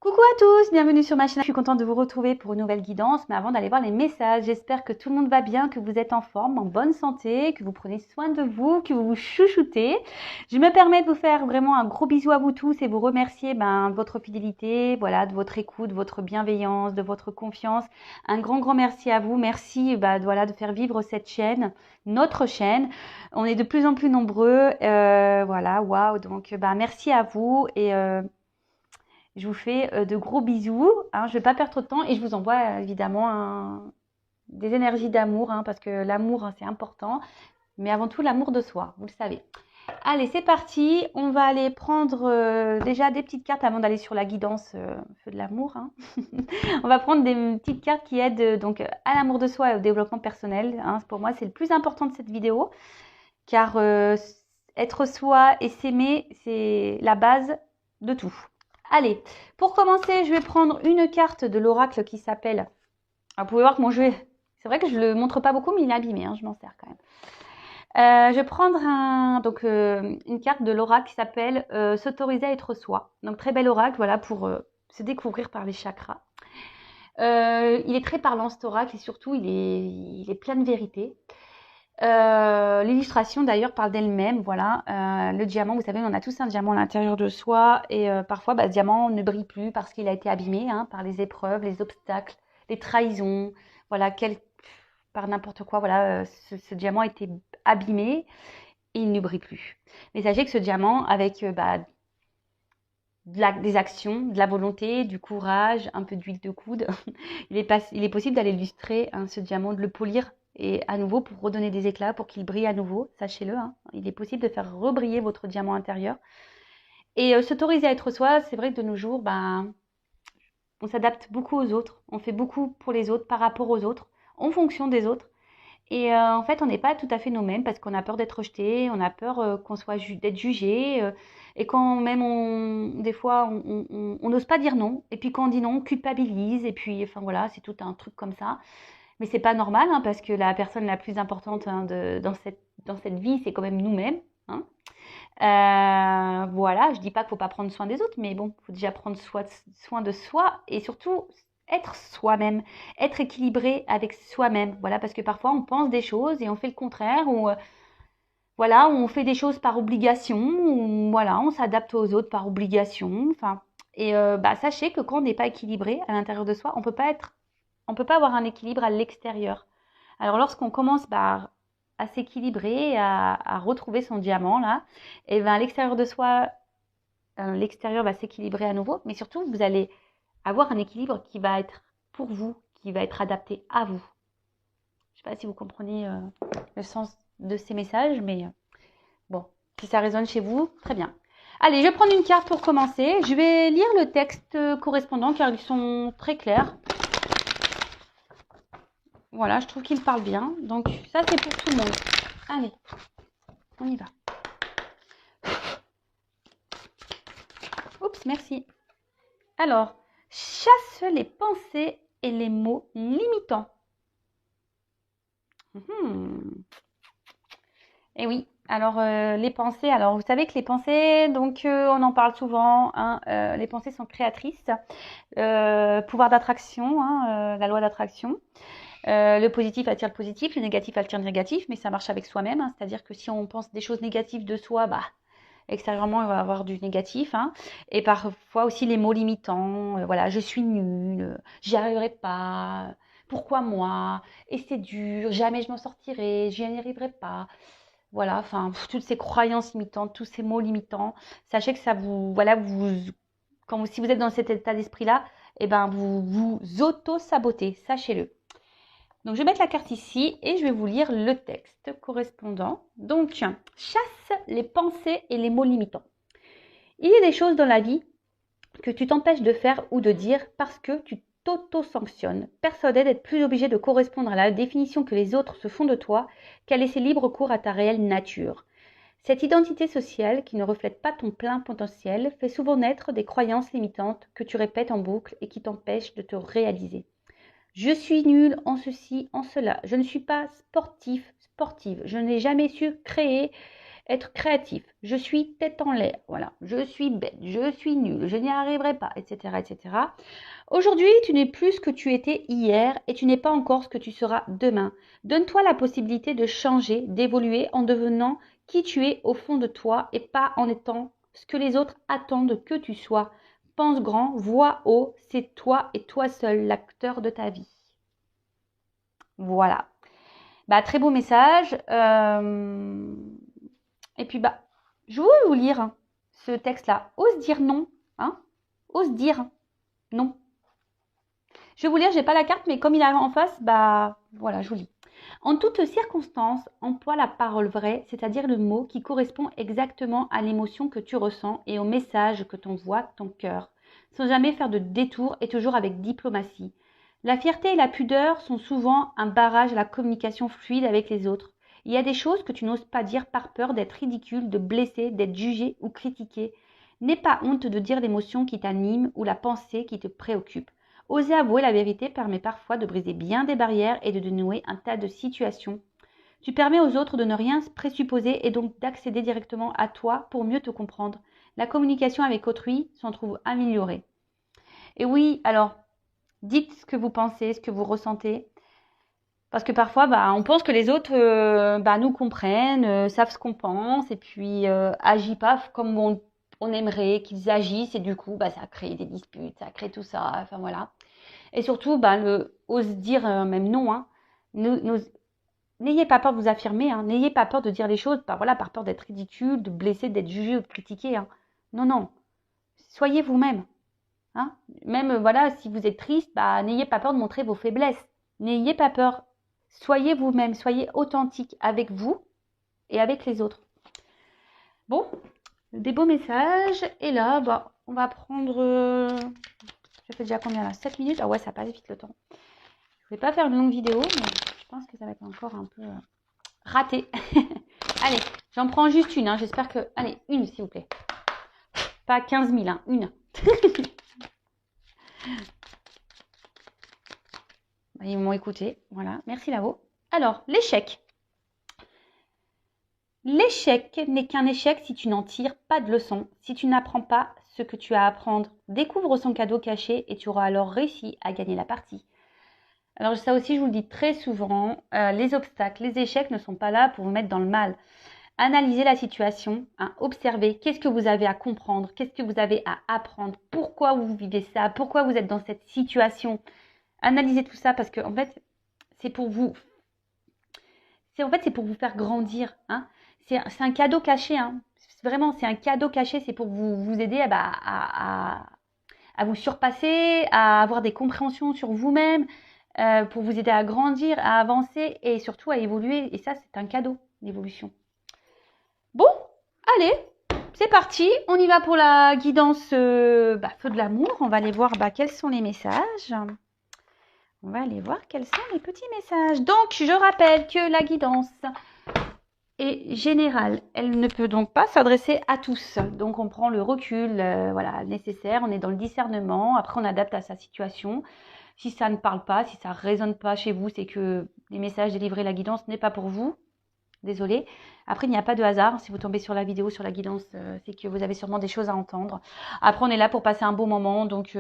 Coucou à tous, bienvenue sur ma chaîne. Je suis contente de vous retrouver pour une nouvelle guidance. Mais avant d'aller voir les messages, j'espère que tout le monde va bien, que vous êtes en forme, en bonne santé, que vous prenez soin de vous, que vous vous chouchoutez. Je me permets de vous faire vraiment un gros bisou à vous tous et vous remercier de votre fidélité, voilà, de votre écoute, de votre bienveillance, de votre confiance. Un grand merci à vous. Merci voilà, de faire vivre cette chaîne, notre chaîne. On est de plus en plus nombreux. Voilà, waouh. Donc merci à vous et je vous fais de gros bisous. Hein, je ne vais pas perdre trop de temps et je vous envoie évidemment des énergies d'amour parce que l'amour, c'est important. Mais avant tout, l'amour de soi, vous le savez. Allez, c'est parti. On va aller prendre déjà des petites cartes avant d'aller sur la guidance feu de l'amour. On va prendre des petites cartes qui aident donc à l'amour de soi et au développement personnel. Pour moi, c'est le plus important de cette vidéo. Car être soi et s'aimer, c'est la base de tout. Allez, pour commencer, je vais prendre une carte de l'oracle qui s'appelle... Vous pouvez voir que mon jeu, c'est vrai que je ne le montre pas beaucoup, mais il est abîmé, je m'en sers quand même. Je vais prendre une carte de l'oracle qui s'appelle S'autoriser à être soi. Donc très bel oracle, voilà, pour se découvrir par les chakras. Il est très parlant cet oracle et surtout il est plein de vérité. L'illustration d'ailleurs parle d'elle-même, voilà. Le diamant, vous savez, on a tous un diamant à l'intérieur de soi et parfois ce diamant ne brille plus parce qu'il a été abîmé par les épreuves, les obstacles, les trahisons, voilà, par n'importe quoi, voilà, ce diamant a été abîmé et il ne brille plus. Mais sachez que ce diamant, avec des actions, de la volonté, du courage, un peu d'huile de coude, il est possible d'aller illustrer ce diamant, de le polir et à nouveau pour redonner des éclats, pour qu'il brille à nouveau, sachez-le. Il est possible de faire rebriller votre diamant intérieur. Et s'autoriser à être soi, c'est vrai que de nos jours, on s'adapte beaucoup aux autres. On fait beaucoup pour les autres, par rapport aux autres, en fonction des autres. Et en fait, on n'est pas tout à fait nous-mêmes parce qu'on a peur d'être rejeté, on a peur d'être jugé. Et quand même, des fois, on n'ose pas dire non. Et puis quand on dit non, on culpabilise. Et puis, enfin voilà, c'est tout un truc comme ça. Mais c'est pas normal parce que la personne la plus importante dans cette vie, c'est quand même nous-mêmes. Voilà, je dis pas qu'il faut pas prendre soin des autres, mais bon, il faut déjà prendre soin de soi et surtout être soi-même, être équilibré avec soi-même. Voilà, parce que parfois on pense des choses et on fait le contraire ou voilà, on fait des choses par obligation ou voilà, on s'adapte aux autres par obligation. Enfin, et sachez que quand on n'est pas équilibré à l'intérieur de soi, on peut pas avoir un équilibre à l'extérieur. Alors lorsqu'on commence à s'équilibrer, à retrouver son diamant là, et à l'extérieur de soi, l'extérieur va s'équilibrer à nouveau, mais surtout vous allez avoir un équilibre qui va être pour vous, qui va être adapté à vous. Je ne sais pas si vous comprenez le sens de ces messages, mais bon, si ça résonne chez vous, très bien. Allez, je vais prendre une carte pour commencer. Je vais lire le texte correspondant car ils sont très clairs. Voilà, je trouve qu'ils parlent bien. Donc ça, c'est pour tout le monde. Allez, on y va. Oups, merci. Alors, chasse les pensées et les mots limitants. Et oui, alors les pensées, alors vous savez que les pensées, donc on en parle souvent, les pensées sont créatrices, pouvoir d'attraction, la loi d'attraction. Le positif attire le positif, le négatif attire le négatif, mais ça marche avec soi-même, c'est-à-dire que si on pense des choses négatives de soi, extérieurement, il va y avoir du négatif. Et parfois aussi les mots limitants. Voilà, je suis nulle, j'y arriverai pas. Pourquoi moi? Et c'est dur, jamais je m'en sortirai, j'y arriverai pas. Voilà, enfin, toutes ces croyances limitantes, tous ces mots limitants. Sachez que ça vous, voilà, si vous êtes dans cet état d'esprit-là, vous vous auto-sabotez, sachez-le. Donc, je vais mettre la carte ici et je vais vous lire le texte correspondant. Donc, chasse les pensées et les mots limitants. Il y a des choses dans la vie que tu t'empêches de faire ou de dire parce que tu t'auto-sanctionnes, persuadé d'être plus obligé de correspondre à la définition que les autres se font de toi qu'à laisser libre cours à ta réelle nature. Cette identité sociale qui ne reflète pas ton plein potentiel fait souvent naître des croyances limitantes que tu répètes en boucle et qui t'empêchent de te réaliser. Je suis nulle en ceci, en cela. Je ne suis pas sportive. Je n'ai jamais su créer être créatif. Je suis tête en l'air, voilà. Je suis bête, je suis nulle, je n'y arriverai pas, etc., etc. Aujourd'hui, tu n'es plus ce que tu étais hier et tu n'es pas encore ce que tu seras demain. Donne-toi la possibilité de changer, d'évoluer en devenant qui tu es au fond de toi et pas en étant ce que les autres attendent que tu sois. Pense grand, vois haut, c'est toi et toi seul l'acteur de ta vie. Voilà. Bah, très beau message. Et puis, bah, je veux vous lire ce texte-là. Ose dire non. Hein? Ose dire non. Je vais vous lire, j'ai pas la carte, mais comme il est en face, bah voilà, je vous lis. En toutes circonstances, emploie la parole vraie, c'est-à-dire le mot qui correspond exactement à l'émotion que tu ressens et au message que t'envoie ton cœur, sans jamais faire de détour et toujours avec diplomatie. La fierté et la pudeur sont souvent un barrage à la communication fluide avec les autres. Il y a des choses que tu n'oses pas dire par peur d'être ridicule, de blesser, d'être jugé ou critiqué. N'aie pas honte de dire l'émotion qui t'anime ou la pensée qui te préoccupe. Oser avouer la vérité permet parfois de briser bien des barrières et de dénouer un tas de situations. Tu permets aux autres de ne rien présupposer et donc d'accéder directement à toi pour mieux te comprendre. La communication avec autrui s'en trouve améliorée. Et oui, alors, dites ce que vous pensez, ce que vous ressentez. Parce que parfois, on pense que les autres nous comprennent, savent ce qu'on pense et puis agissent pas comme on aimerait qu'ils agissent. Et du coup, ça crée des disputes, ça crée tout ça. Enfin voilà. Et surtout, ose dire même non. Hein. N'ayez pas peur de vous affirmer. Hein. N'ayez pas peur de dire les choses par peur d'être ridicule, de blesser, d'être jugé ou de critiquer. Hein. Non, non. Soyez vous-même. Hein. Même si vous êtes triste, n'ayez pas peur de montrer vos faiblesses. N'ayez pas peur. Soyez vous-même. Soyez authentique avec vous et avec les autres. Bon, des beaux messages. Et là, on va prendre... Ça fait déjà combien là? 7 minutes? Ah ouais, ça passe vite le temps. Je vais pas faire une longue vidéo, mais je pense que ça va être encore un peu raté. Allez, j'en prends juste une. Hein. J'espère que... Allez, une s'il vous plaît. Pas 15 000, hein, une. Ils m'ont écouté. Voilà, merci là-haut. Alors, l'échec. L'échec n'est qu'un échec si tu n'en tires pas de leçon, si tu n'apprends pas ce que tu as à apprendre. Découvre son cadeau caché et tu auras alors réussi à gagner la partie. Alors ça aussi, je vous le dis très souvent, les obstacles, les échecs ne sont pas là pour vous mettre dans le mal. Analysez la situation, hein, observez qu'est-ce que vous avez à comprendre, qu'est-ce que vous avez à apprendre, pourquoi vous vivez ça, pourquoi vous êtes dans cette situation. Analysez tout ça parce que en fait, c'est pour vous. C'est pour vous faire grandir. Hein. C'est un cadeau caché. Hein. Vraiment, c'est un cadeau caché. C'est pour vous aider à vous surpasser, à avoir des compréhensions sur vous-même, pour vous aider à grandir, à avancer et surtout à évoluer. Et ça, c'est un cadeau, l'évolution. Bon, allez, c'est parti. On y va pour la guidance feu de l'amour. On va aller voir quels sont les messages. On va aller voir quels sont les petits messages. Donc, je rappelle que la guidance est générale. Elle ne peut donc pas s'adresser à tous. Donc, on prend le recul nécessaire. On est dans le discernement. Après, on adapte à sa situation. Si ça ne parle pas, si ça ne résonne pas chez vous, c'est que les messages délivrés, la guidance n'est pas pour vous. Désolée. Après, il n'y a pas de hasard. Si vous tombez sur la vidéo, sur la guidance, c'est que vous avez sûrement des choses à entendre. Après, on est là pour passer un beau moment. Donc,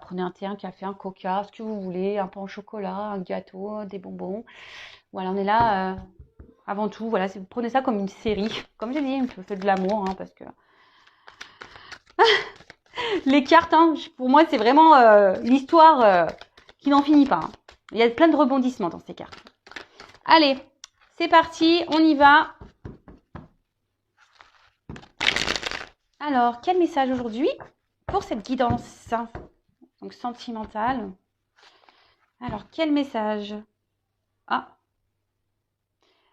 prenez un thé, un café, un coca, ce que vous voulez, un pain au chocolat, un gâteau, des bonbons. Voilà, on est là avant tout. Voilà, prenez ça comme une série. Comme j'ai dit, faites de l'amour, hein, parce que... Les cartes, hein, pour moi, c'est vraiment une histoire qui n'en finit pas. Hein. Il y a plein de rebondissements dans ces cartes. Allez, c'est parti, on y va. Alors, quel message aujourd'hui pour cette guidance donc sentimentale? Alors, quel message? Ah,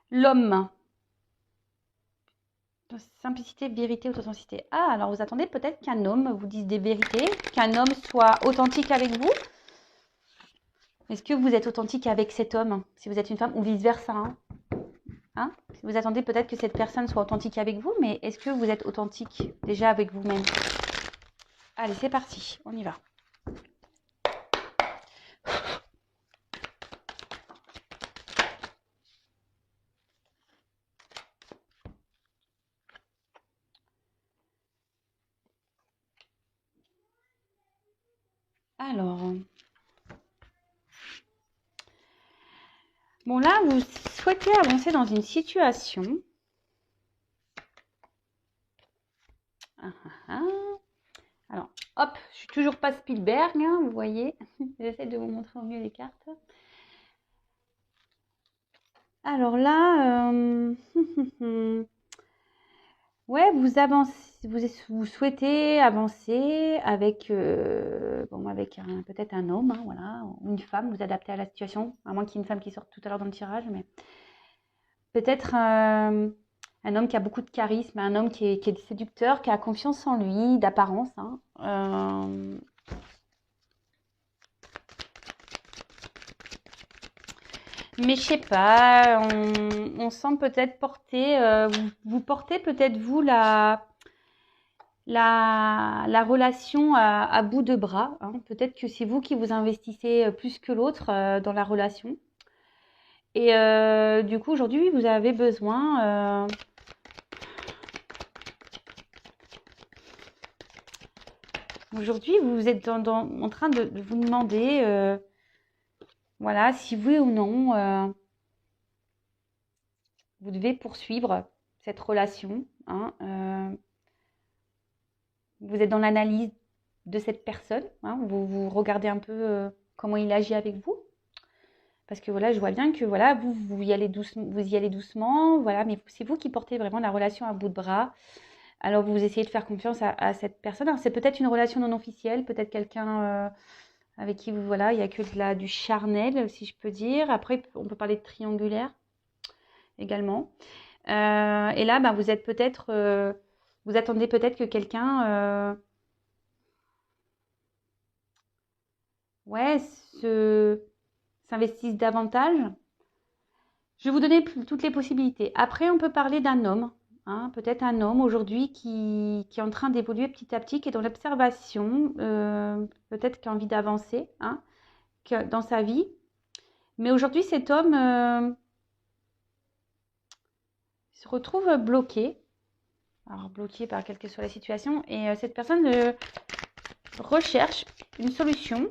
l'homme. Simplicité, vérité, authenticité. Ah, alors vous attendez peut-être qu'un homme vous dise des vérités, qu'un homme soit authentique avec vous. Est-ce que vous êtes authentique avec cet homme, si vous êtes une femme, ou vice-versa hein? Vous attendez peut-être que cette personne soit authentique avec vous, mais est-ce que vous êtes authentique déjà avec vous-même? Allez, c'est parti, on y va. Alors, bon là, vous souhaitez avancer dans une situation. Ah, ah, ah. Alors, hop, je suis toujours pas Spielberg, hein, vous voyez. J'essaie de vous montrer au mieux les cartes. Alors là, ouais, vous avancez, vous souhaitez avancer avec, bon, avec peut-être un homme, hein, voilà, ou une femme, vous adaptez à la situation, à moins qu'il y ait une femme qui sorte tout à l'heure dans le tirage, mais peut-être un homme qui a beaucoup de charisme, un homme qui est séducteur, qui a confiance en lui, d'apparence, hein. Mais je sais pas, on sent peut-être porter, vous portez peut-être vous la relation à bout de bras, hein. Peut-être que c'est vous qui vous investissez plus que l'autre dans la relation. Et du coup, aujourd'hui, vous avez besoin. Aujourd'hui, vous êtes en train de vous demander, voilà, si oui ou non, vous devez poursuivre cette relation, hein. Vous êtes dans l'analyse de cette personne, hein. Vous regardez un peu comment il agit avec vous. Parce que voilà, je vois bien que voilà, vous y allez doucement, voilà, mais c'est vous qui portez vraiment la relation à bout de bras. Alors vous essayez de faire confiance à cette personne. Alors c'est peut-être une relation non officielle, peut-être quelqu'un avec qui vous voilà, il y a que du charnel, si je peux dire. Après, on peut parler de triangulaire également. Et là, bah, vous êtes peut-être, vous attendez peut-être que quelqu'un, ouais, s'investisse davantage. Je vais vous donner toutes les possibilités. Après, on peut parler d'un homme, hein, peut-être un homme aujourd'hui qui est en train d'évoluer petit à petit, qui est dans l'observation, peut-être qui a envie d'avancer, hein, dans sa vie. Mais aujourd'hui, cet homme se retrouve bloqué. Alors, bloqué par quelle que soit la situation. Et cette personne recherche une solution.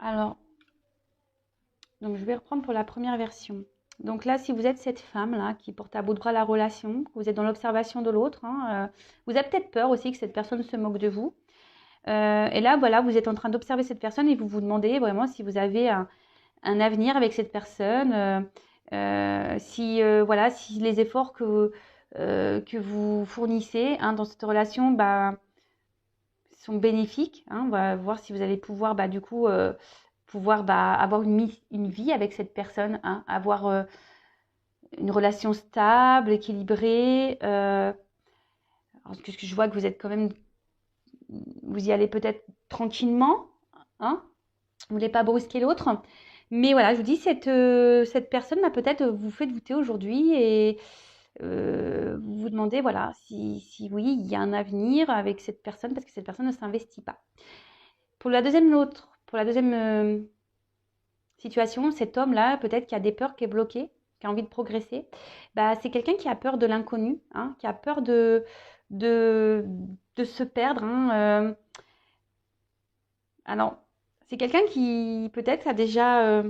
Alors, donc je vais reprendre pour la première version. Donc là, si vous êtes cette femme-là qui porte à bout de bras la relation, vous êtes dans l'observation de l'autre, hein, vous avez peut-être peur aussi que cette personne se moque de vous. Et là, voilà, vous êtes en train d'observer cette personne et vous vous demandez vraiment si vous avez un avenir avec cette personne, si, voilà, si les efforts que vous fournissez, hein, dans cette relation, bah, sont bénéfiques, hein. On va voir si vous allez pouvoir, bah, du coup, pouvoir bah, avoir une vie avec cette personne, hein, avoir une relation stable, équilibrée. Parce que je vois que vous êtes quand même, vous y allez peut-être tranquillement, hein, vous ne voulez pas brusquer l'autre. Mais voilà, je vous dis, cette personne m'a peut-être vous fait douter aujourd'hui et vous vous demandez, voilà, si oui, il y a un avenir avec cette personne parce que cette personne ne s'investit pas. Pour la deuxième situation, cet homme-là, peut-être qui a des peurs, qui est bloqué, qui a envie de progresser, bah, c'est quelqu'un qui a peur de l'inconnu, hein, qui a peur de, de se perdre, hein. Alors, c'est quelqu'un qui peut-être a déjà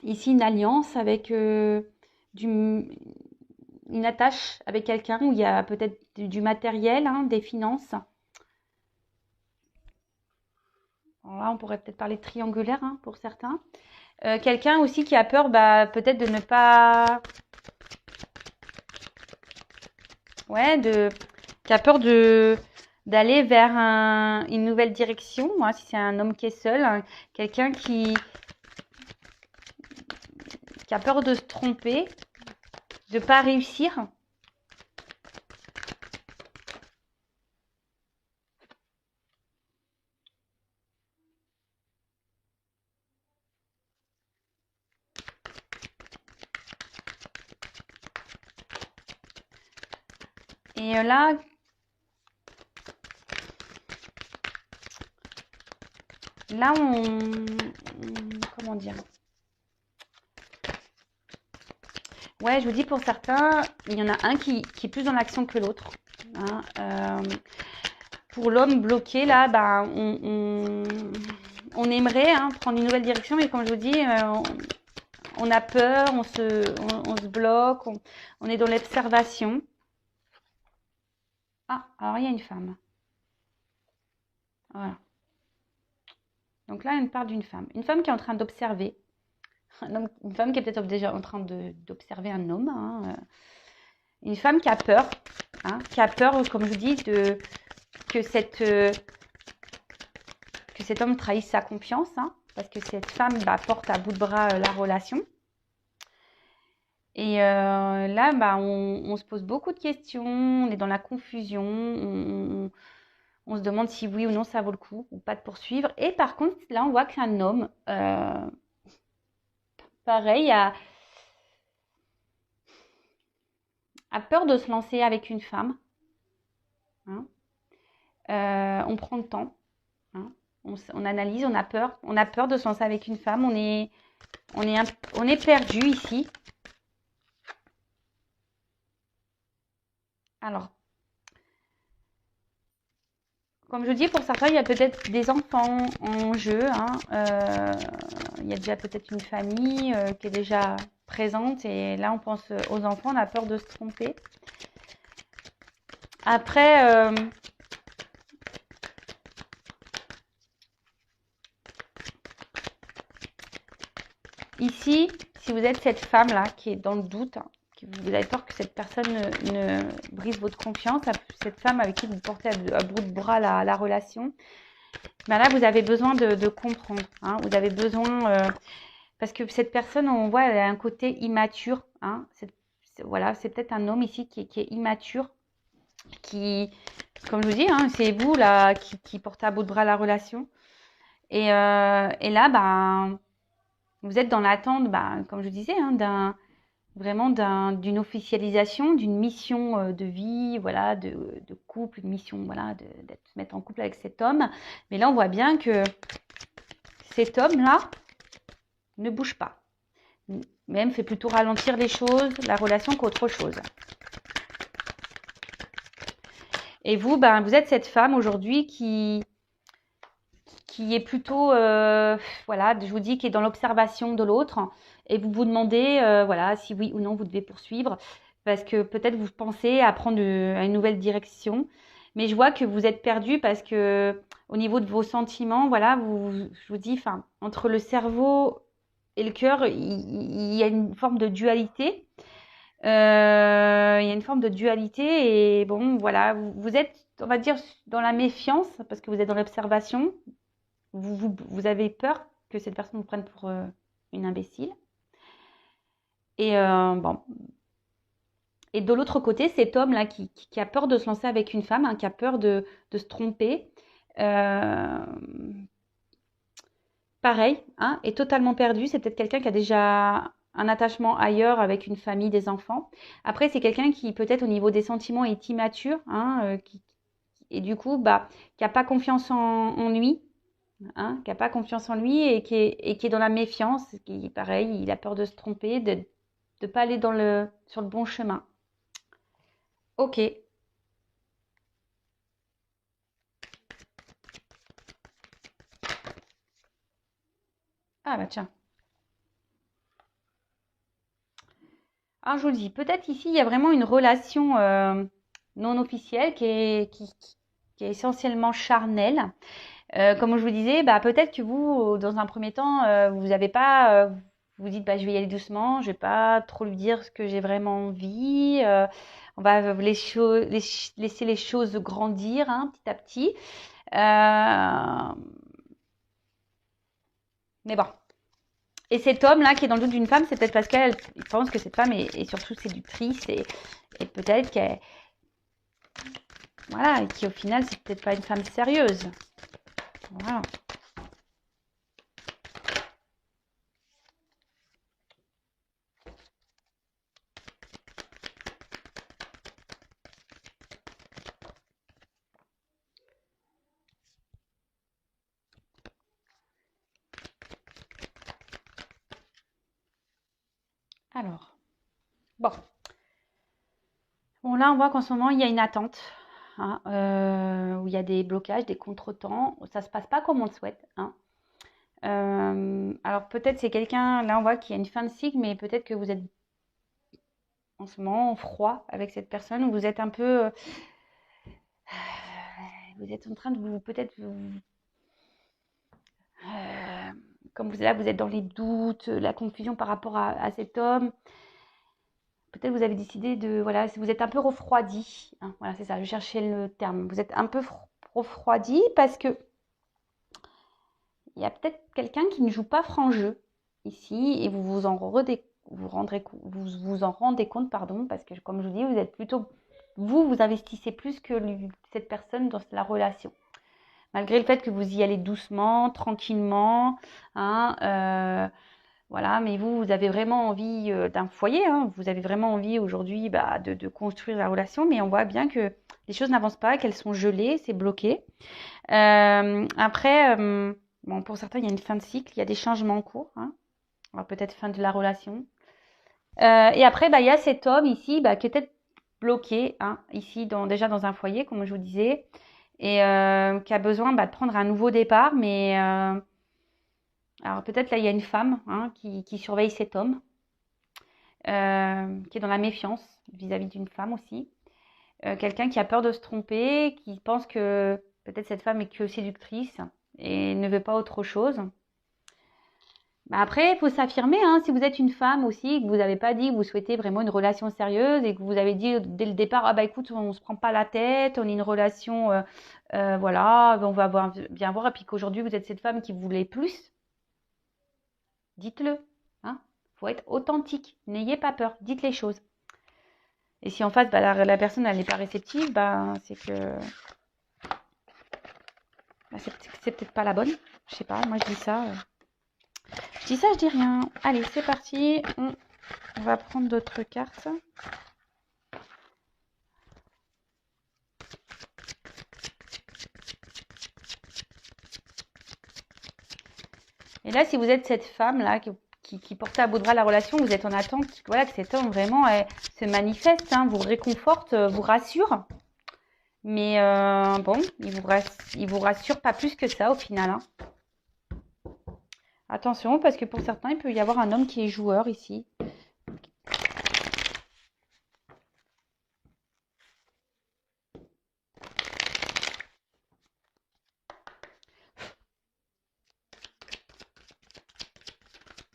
ici une alliance avec une attache avec quelqu'un où il y a peut-être du matériel, hein, des finances. Alors là, on pourrait peut-être parler de triangulaire, hein, pour certains. Quelqu'un aussi qui a peur, bah, peut-être de ne pas, ouais, qui a peur d'aller vers une nouvelle direction. Moi, si c'est un homme qui est seul, hein, quelqu'un qui a peur de se tromper, de ne pas réussir. Et là, comment dire? Ouais, je vous dis pour certains, il y en a un qui est plus dans l'action que l'autre. Hein. Pour l'homme bloqué, là, bah, on aimerait prendre une nouvelle direction, mais comme je vous dis, on a peur, on se bloque, on est dans l'observation. Ah, alors il y a une femme. Voilà. Donc là, elle parle d'une femme. Une femme qui est en train d'observer. Une femme qui est peut-être déjà en train d'observer un homme. Hein. Une femme qui a peur. Hein, qui a peur, comme je vous dis, que cet homme trahisse sa confiance. Hein, parce que cette femme porte à bout de bras la relation. Et là, on se pose beaucoup de questions. On est dans la confusion. On se demande si oui ou non ça vaut le coup ou pas de poursuivre. Et par contre, là, on voit qu'un homme, pareil, a peur de se lancer avec une femme. Hein. On prend le temps. Hein. On analyse, on a peur. On a peur de se lancer avec une femme. On est perdu ici. Alors, comme je dis, pour certains, il y a peut-être des enfants en jeu. Hein. Il y a déjà peut-être une famille qui est déjà présente. Et là, on pense aux enfants. On a peur de se tromper. Après, ici, si vous êtes cette femme-là qui est dans le doute, hein, vous avez peur que cette personne ne brise votre confiance, cette femme avec qui vous portez à bout de bras la relation, ben là, vous avez besoin de comprendre. Hein, vous avez besoin... parce que cette personne, on voit, elle a un côté immature. Hein, voilà, c'est peut-être un homme ici qui est immature, qui, comme je vous dis, hein, c'est vous là qui portez à bout de bras la relation. Et là, vous êtes dans l'attente, comme je disais, hein, d'une officialisation, d'une mission de vie, voilà, de couple, une mission, voilà, d'être se mettre en couple avec cet homme. Mais là, on voit bien que cet homme-là ne bouge pas. Même fait plutôt ralentir les choses, la relation qu'autre chose. Et vous, vous êtes cette femme aujourd'hui qui est plutôt, voilà, je vous dis, qui est dans l'observation de l'autre. Et vous vous demandez, voilà, si oui ou non vous devez poursuivre. Parce que peut-être vous pensez à prendre une nouvelle direction. Mais je vois que vous êtes perdu parce que au niveau de vos sentiments, voilà, je vous dis, enfin, entre le cerveau et le cœur, il y a une forme de dualité. Il y a une forme de dualité et bon, voilà, vous êtes, on va dire, dans la méfiance parce que vous êtes dans l'observation. Vous avez peur que cette personne vous prenne pour une imbécile. Et bon. Et de l'autre côté, cet homme-là qui a peur de se lancer avec une femme, hein, qui a peur de se tromper, euh, pareil, hein, est totalement perdu. C'est peut-être quelqu'un qui a déjà un attachement ailleurs avec une famille, des enfants. Après, c'est quelqu'un qui peut-être au niveau des sentiments est immature, hein, et du coup, qui n'a pas confiance en lui. Hein, qui n'a pas confiance en lui et qui est dans la méfiance, qui pareil, il a peur de se tromper, de ne pas aller sur le bon chemin. Ok. Ah bah tiens. Alors je vous le dis, peut-être ici il y a vraiment une relation non officielle qui est essentiellement charnelle. Comme je vous disais, peut-être que vous, dans un premier temps, vous n'avez pas, vous dites, je vais y aller doucement, je vais pas trop lui dire ce que j'ai vraiment envie. On va laisser les choses grandir hein, petit à petit. Mais bon. Et cet homme-là qui est dans le doute d'une femme, c'est peut-être parce qu'il pense que cette femme est surtout séductrice et peut-être qu'elle, voilà, et qui au final, c'est peut-être pas une femme sérieuse. Voilà. Alors, Bon. Bon, là, on voit qu'en ce moment, il y a une attente, hein, où il y a des blocages, des contretemps. Ça se passe pas comme on le souhaite, hein. Alors peut-être c'est quelqu'un, là on voit qu'il y a une fin de cycle, mais peut-être que vous êtes en ce moment en froid avec cette personne, ou vous êtes un peu, vous êtes en train de vous, peut-être, comme vous là, vous êtes dans les doutes, la confusion par rapport à cet homme. Peut-être vous avez décidé de, voilà, vous êtes un peu refroidi, hein, voilà, c'est ça, je cherchais le terme. Vous êtes un peu refroidi parce que il y a peut-être quelqu'un qui ne joue pas franc jeu ici et vous en rendez compte, pardon, parce que comme je vous dis, vous êtes plutôt, vous investissez plus que cette personne dans la relation. Malgré le fait que vous y allez doucement, tranquillement, hein, voilà, mais vous avez vraiment envie d'un foyer, hein, vous avez vraiment envie aujourd'hui de construire la relation, mais on voit bien que les choses n'avancent pas, qu'elles sont gelées, c'est bloqué. Après, bon, pour certains, il y a une fin de cycle, il y a des changements en cours, hein. Alors peut-être fin de la relation. Et après, il y a cet homme ici qui est peut-être bloqué, hein, ici, déjà dans un foyer, comme je vous disais, et qui a besoin de prendre un nouveau départ. Mais alors peut-être là, il y a une femme, hein, qui surveille cet homme, qui est dans la méfiance vis-à-vis d'une femme aussi. Quelqu'un qui a peur de se tromper, qui pense que peut-être cette femme est que séductrice et ne veut pas autre chose. Après, il faut s'affirmer, hein, si vous êtes une femme aussi, que vous n'avez pas dit que vous souhaitez vraiment une relation sérieuse et que vous avez dit dès le départ, ah écoute, on ne se prend pas la tête, on est une relation, voilà, on va bien voir, et puis qu'aujourd'hui vous êtes cette femme qui voulait plus, dites-le, hein. Faut être authentique, n'ayez pas peur, dites les choses. Et si en face, la personne elle n'est pas réceptive, c'est que c'est peut-être pas la bonne. Je sais pas, moi je dis ça. Je dis ça, je dis rien. Allez, c'est parti. On va prendre d'autres cartes. Et là, si vous êtes cette femme-là qui portait à bout de bras la relation, vous êtes en attente, voilà, que cet homme vraiment se manifeste, hein, vous réconforte, vous rassure. Mais bon, il vous rassure pas plus que ça au final, hein. Attention, parce que pour certains, il peut y avoir un homme qui est joueur ici.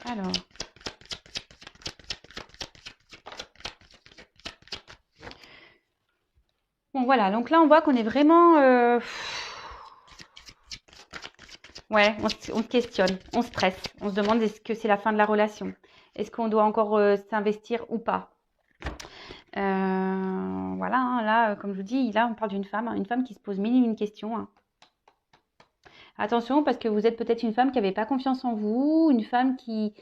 Alors. Bon, voilà. Donc là, on voit qu'on est vraiment... Ouais, on se questionne, on stresse. On se demande est-ce que c'est la fin de la relation? Est-ce qu'on doit encore s'investir ou pas? Voilà, hein, là, comme je vous dis, là, on parle d'une femme, hein, une femme qui se pose mille et une questions, hein. Attention, parce que vous êtes peut-être une femme qui n'avait pas confiance en vous, une femme qui...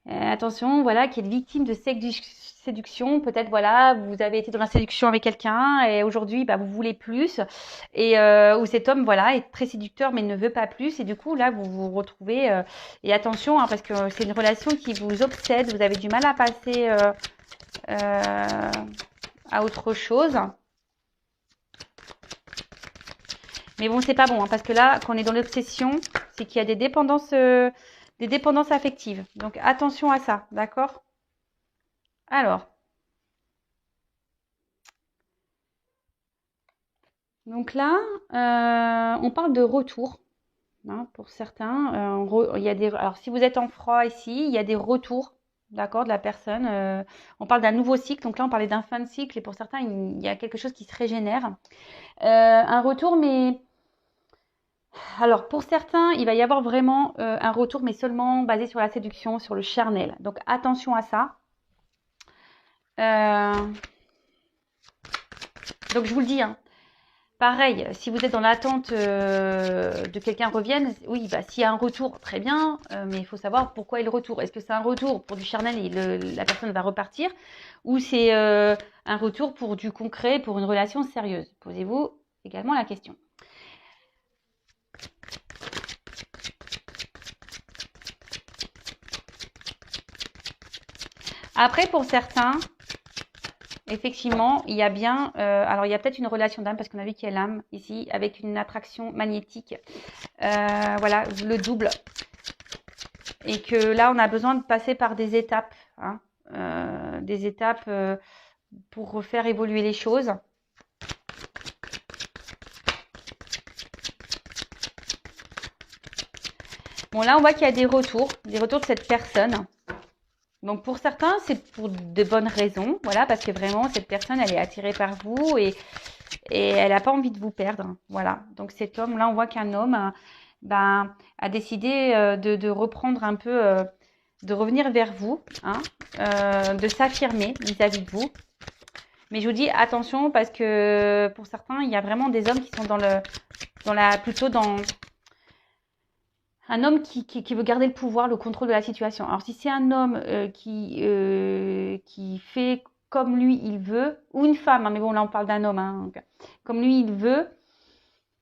attention, voilà, qui est victime de séduction. Peut-être, voilà, vous avez été dans la séduction avec quelqu'un et aujourd'hui, vous voulez plus. Et où cet homme, voilà, est très séducteur mais ne veut pas plus. Et du coup, là, vous vous retrouvez... et attention, hein, parce que c'est une relation qui vous obsède. Vous avez du mal à passer à autre chose. Mais bon, c'est pas bon, hein, parce que là, quand on est dans l'obsession, c'est qu'il y a des dépendances affectives. Donc, attention à ça, d'accord? Alors. Donc là, on parle de retour, hein, pour certains. Il y a alors, si vous êtes en froid ici, il y a des retours, d'accord, de la personne. On parle d'un nouveau cycle. Donc là, on parlait d'un fin de cycle. Et pour certains, il y a quelque chose qui se régénère. Un retour, mais... Alors, pour certains, il va y avoir vraiment un retour, mais seulement basé sur la séduction, sur le charnel. Donc, attention à ça. Donc, je vous le dis, hein, pareil, si vous êtes dans l'attente de quelqu'un revienne, oui, s'il y a un retour, très bien, mais il faut savoir pourquoi est le retour. Est-ce que c'est un retour pour du charnel et la personne va repartir, ou c'est un retour pour du concret, pour une relation sérieuse? Posez-vous également la question. Après, pour certains, effectivement, il y a bien... alors, il y a peut-être une relation d'âme, parce qu'on a vu qu'il y a l'âme ici, avec une attraction magnétique. Voilà, le double. Et que là, on a besoin de passer par des étapes. Hein, des étapes pour refaire évoluer les choses. Bon, là, on voit qu'il y a des retours de cette personne. Donc, pour certains, c'est pour de bonnes raisons. Voilà, parce que vraiment, cette personne, elle est attirée par vous et elle n'a pas envie de vous perdre. Voilà. Donc, cet homme, là, on voit qu'un homme a décidé de reprendre un peu, de revenir vers vous, hein, de s'affirmer vis-à-vis de vous. Mais je vous dis attention parce que pour certains, il y a vraiment des hommes qui sont plutôt dans un homme qui veut garder le pouvoir, le contrôle de la situation. Alors si c'est un homme qui fait comme lui il veut, ou une femme, hein, mais bon là on parle d'un homme, hein, donc, comme lui il veut,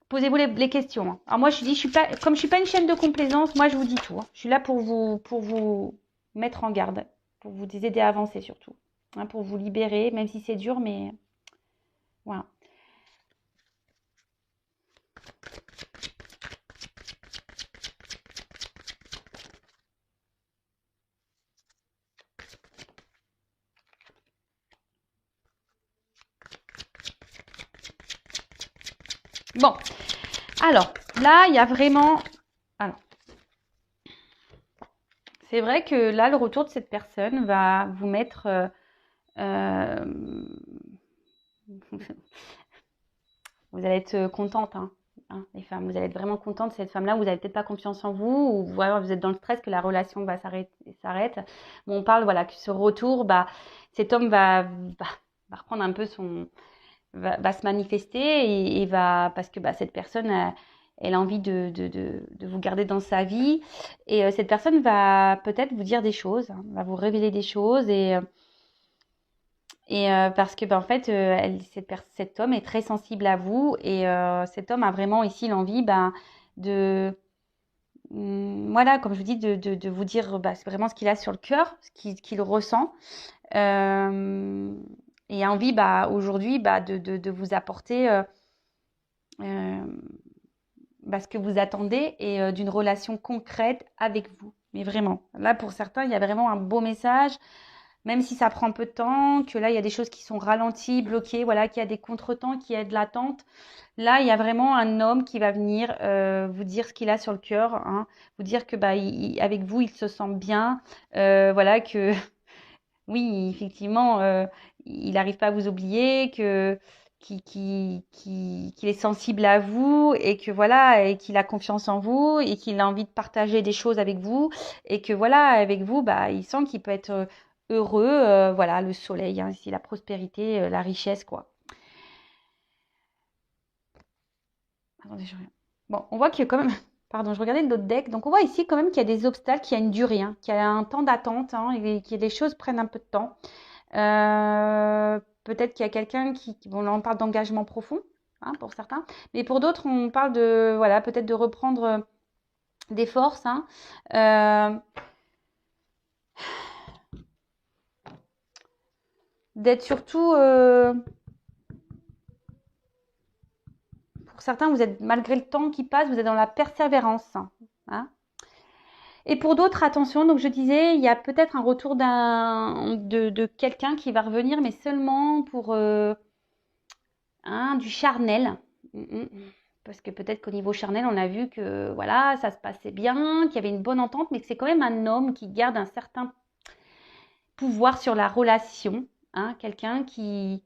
posez-vous les questions. Hein. Alors moi je dis, comme je suis pas une chaîne de complaisance, moi je vous dis tout. Hein. Je suis là pour vous mettre en garde, pour vous aider à avancer surtout, hein, pour vous libérer, même si c'est dur, mais voilà. Bon, alors là, il y a vraiment... Alors, c'est vrai que là, le retour de cette personne va vous mettre... vous allez être contente, hein, les femmes. Vous allez être vraiment contente de cette femme-là. Vous n'avez peut-être pas confiance en vous ou voilà, vous êtes dans le stress que la relation s'arrête. Bon, on parle voilà, que ce retour, cet homme va reprendre un peu va se manifester et va... Parce que cette personne... elle a envie de vous garder dans sa vie. Et cette personne va peut-être vous dire des choses, hein, va vous révéler des choses. Et parce que en fait, cet homme est très sensible à vous. Et cet homme a vraiment ici l'envie de... voilà, comme je vous dis, de vous dire c'est vraiment ce qu'il a sur le cœur, ce qu'il ressent. Et a envie aujourd'hui de vous apporter... ce que vous attendez et d'une relation concrète avec vous. Mais vraiment, là pour certains, il y a vraiment un beau message, même si ça prend peu de temps, que là il y a des choses qui sont ralenties, bloquées, voilà, qu'il y a des contretemps, qu'il y a de l'attente. Là, il y a vraiment un homme qui va venir vous dire ce qu'il a sur le cœur, hein, vous dire que avec vous, il se sent bien, voilà, que oui, effectivement, il n'arrive pas à vous oublier, qu'il est sensible à vous et que voilà, et qu'il a confiance en vous et qu'il a envie de partager des choses avec vous et que voilà, avec vous, il sent qu'il peut être heureux, voilà, le soleil, hein, ici, la prospérité, la richesse, quoi. Attendez, je reviens. Bon, on voit qu'il y a quand même... Pardon, je regardais l'autre deck. Donc, on voit ici quand même qu'il y a des obstacles, qu'il y a une durée, hein, qu'il y a un temps d'attente, hein, et que les choses prennent un peu de temps. Peut-être qu'il y a quelqu'un bon, là, on parle d'engagement profond, hein, pour certains. Mais pour d'autres, on parle de, voilà, peut-être de reprendre des forces, hein. D'être surtout... pour certains, vous êtes, malgré le temps qui passe, vous êtes dans la persévérance, hein. Et pour d'autres, attention, donc je disais, il y a peut-être un retour de quelqu'un qui va revenir, mais seulement pour du charnel. Parce que peut-être qu'au niveau charnel, on a vu que voilà, ça se passait bien, qu'il y avait une bonne entente, mais que c'est quand même un homme qui garde un certain pouvoir sur la relation. Hein, quelqu'un qui...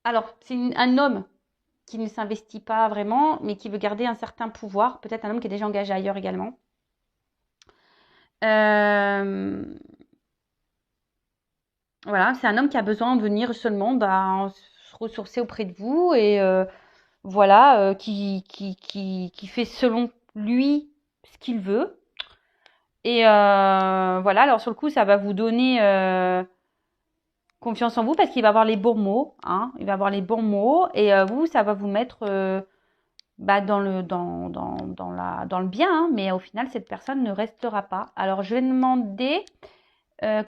Alors, c'est un homme qui ne s'investit pas vraiment, mais qui veut garder un certain pouvoir. Peut-être un homme qui est déjà engagé ailleurs également. Voilà, c'est un homme qui a besoin de venir seulement se ressourcer auprès de vous et voilà, qui fait selon lui ce qu'il veut. Et voilà, alors sur le coup, ça va vous donner confiance en vous parce qu'il va avoir les bons mots, hein, il va avoir les bons mots et vous, ça va vous mettre dans le bien, hein, mais au final, cette personne ne restera pas. Alors, je vais demander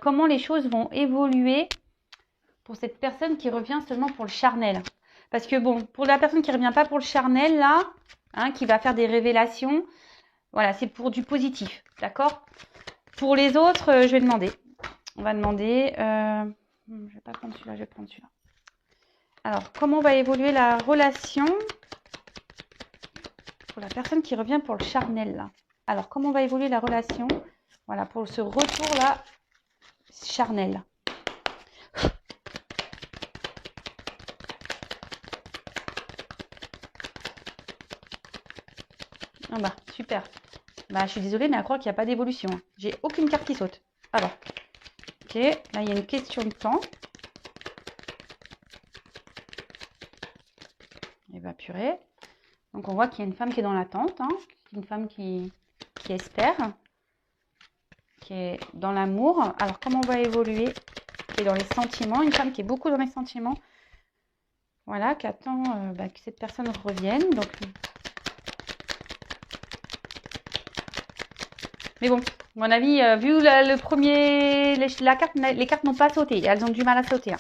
comment les choses vont évoluer pour cette personne qui revient seulement pour le charnel. Parce que bon, pour la personne qui ne revient pas pour le charnel, là, hein, qui va faire des révélations, voilà, c'est pour du positif, d'accord? Pour les autres, je vais demander. On va demander... je ne vais pas prendre celui-là, je vais prendre celui-là. Alors, comment va évoluer la relation pour la personne qui revient pour le charnel, là? Alors, comment va évoluer la relation, voilà, pour ce retour-là, charnel? Ah bah, super. Bah, je suis désolée, mais à croire qu'il n'y a pas d'évolution. J'ai aucune carte qui saute. Alors, ok, là, il y a une question de temps. Et bah, purée. Donc, on voit qu'il y a une femme qui est dans l'attente, hein. Une femme qui espère, qui est dans l'amour. Alors, comment on va évoluer? Qui est dans les sentiments. Une femme qui est beaucoup dans les sentiments. Voilà, qui attend que cette personne revienne. Donc, mais bon, à mon avis, vu le premier, les cartes n'ont pas sauté. Elles ont du mal à sauter. Hein.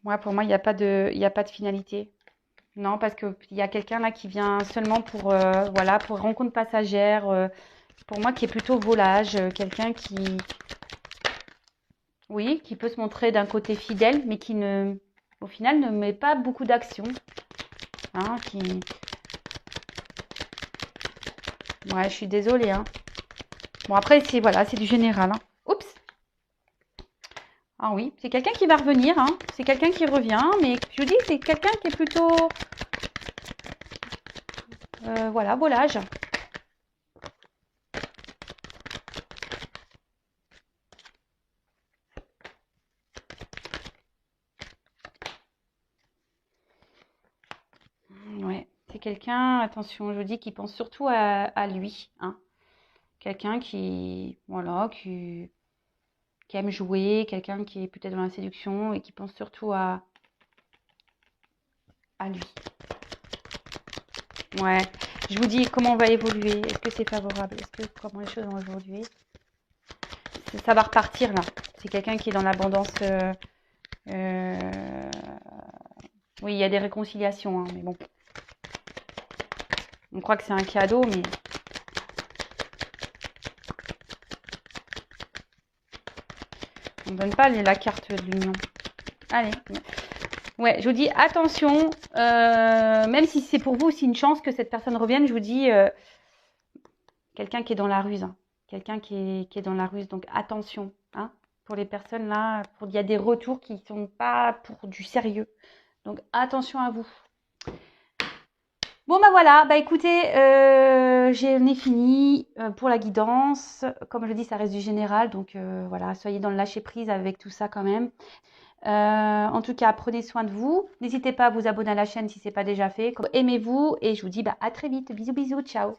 Ouais, pour moi, il n'y a pas de finalité. Non, parce qu'il y a quelqu'un là qui vient seulement pour, voilà, pour rencontre passagère. Pour moi, qui est plutôt volage. Quelqu'un qui, oui, qui peut se montrer d'un côté fidèle, mais qui ne, au final, ne met pas beaucoup d'action. Hein, ouais, je suis désolée. Hein. Bon, après, c'est voilà, c'est du général. Hein. Oups. Ah oui, c'est quelqu'un qui va revenir. Hein. C'est quelqu'un qui revient, mais je vous dis, c'est quelqu'un qui est plutôt, voilà, volage. Ouais, c'est quelqu'un, attention, je vous dis, qui pense surtout à lui. Hein. Quelqu'un qui, voilà, qui aime jouer, quelqu'un qui est peut-être dans la séduction et qui pense surtout à lui. Ouais, je vous dis comment on va évoluer. Est-ce que c'est favorable? Comment les choses vont évoluer? Ça va repartir là. C'est quelqu'un qui est dans l'abondance. Oui, il y a des réconciliations, hein, mais bon. On croit que c'est un cadeau, mais on ne donne pas la carte de l'union. Allez. Ouais, je vous dis attention, même si c'est pour vous, c'est une chance que cette personne revienne, je vous dis quelqu'un qui est dans la ruse, hein. Quelqu'un qui est dans la ruse, donc attention, hein, pour les personnes là, il y a des retours qui ne sont pas pour du sérieux, donc attention à vous. Bon bah voilà, bah écoutez, j'en ai fini pour la guidance, comme je dis ça reste du général, donc voilà, soyez dans le lâcher prise avec tout ça quand même. En tout cas, prenez soin de vous. N'hésitez pas à vous abonner à la chaîne si ce n'est pas déjà fait. Aimez-vous et je vous dis à très vite. Bisous, bisous, ciao.